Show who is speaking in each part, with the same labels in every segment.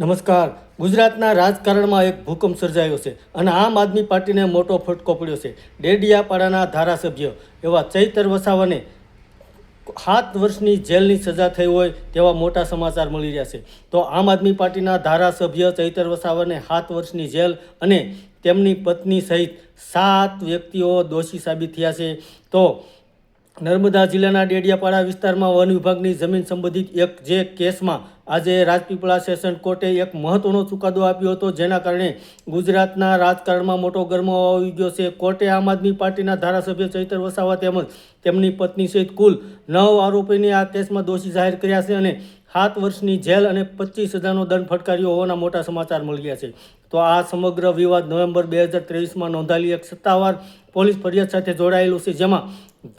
Speaker 1: નમસ્કાર. ગુજરાતના રાજકારણમાં એક ભૂકંપ સર્જાયો છે અને આમ આદમી પાર્ટીને મોટો ફટકો પડ્યો છે. ડેડિયાપાડાના ધારાસભ્ય એવા ચૈતર વસાવાને 7 વર્ષની જેલની સજા થઈ હોય તેવા મોટા સમાચાર મળી રહ્યા છે. તો આમ આદમી પાર્ટીના ધારાસભ્ય ચૈતર વસાવાને 7 વર્ષની જેલ અને તેમની પત્ની સહિત 7 વ્યક્તિઓ દોષી સાબિત થયા છે. તો નર્મદા જિલ્લાના ડેડિયાપાડા વિસ્તારમાં વન વિભાગની જમીન સંબંધિત એક જે કેસમાં આજે રાજપીપળા સેશન કોર્ટે એક મહત્વનો ચુકાદો આપ્યો હતો, જેના કારણે ગુજરાતના રાજકારણમાં મોટો ગરમાવો આવી ગયો છે. કોર્ટે આમ આદમી પાર્ટીના ધારાસભ્ય ચૈતર વસાવા તેમજ તેમની પત્ની સહિત કુલ 9 આરોપીને આ કેસમાં દોષી જાહેર કર્યા છે અને 7 વર્ષની જેલ અને 25,000નો દંડ ફટકાર્યો હોવાના મોટા સમાચાર મળી ગયા છે. તો આ સમગ્ર વિવાદ નવેમ્બર 2023માં નોંધાયેલી એક સત્તાવાર પોલીસ ફરિયાદ સાથે જોડાયેલું છે, જેમાં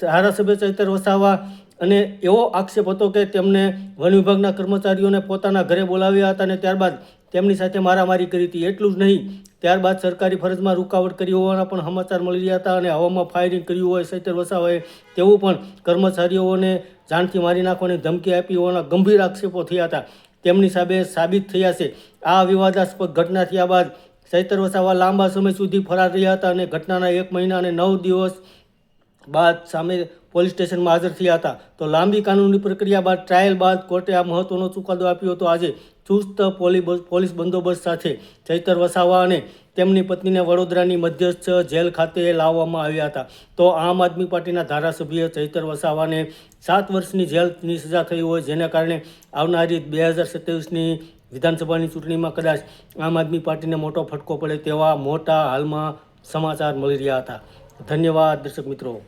Speaker 1: ધારાસભ્ય ચૈતર વસાવા અને એવો આક્ષેપ હતો કે તેમને વન વિભાગના કર્મચારીઓને પોતાના ઘરે બોલાવ્યા હતા અને ત્યારબાદ તેમની સાથે મારામારી કરી હતી. એટલું જ નહીં, ત્યારબાદ સરકારી ફરજમાં રૂકાવટ કરી હોવાના પણ સમાચાર મળી રહ્યા હતા અને હવામાં ફાયરિંગ કર્યું હોય ચૈતર વસાવાએ તેવું પણ કર્મચારીઓને જાનથી મારી નાખવાની ધમકી આપી હોવાના ગંભીર આક્ષેપો થયા હતા. તેમની સામે સાબિત થયા છે. આ વિવાદાસ્પદ ઘટના થયા બાદ ચૈતર વસાવા લાંબા સમય સુધી ફરાર રહ્યા હતા અને ઘટનાના 1 મહિના અને 9 દિવસ બાદ સામે પોલીસ સ્ટેશનમાં હાજર થયા હતા. તો લાંબી કાનૂની પ્રક્રિયા બાદ ટ્રાયલ બાદ કોર્ટે આ મહત્વનો ચુકાદો આપ્યો હતો. આજે ચુસ્ત પોલીસ બંદોબસ્ત સાથે ચૈતર વસાવા અને તેમની પત્નીને વડોદરાની મધ્યસ્થ જેલ ખાતે લાવવામાં આવ્યા હતા. તો આમ આદમી પાર્ટીના ધારાસભ્ય ચૈતર વસાવાને 7 વર્ષની જેલની સજા થઈ હોય, જેના કારણે આવનારી 2027ની વિધાનસભાની ચૂંટણીમાં કદાચ આમ આદમી પાર્ટીને મોટો ફટકો પડે તેવા મોટા હાલમાં સમાચાર મળી રહ્યા હતા. ધન્યવાદ દર્શક મિત્રો.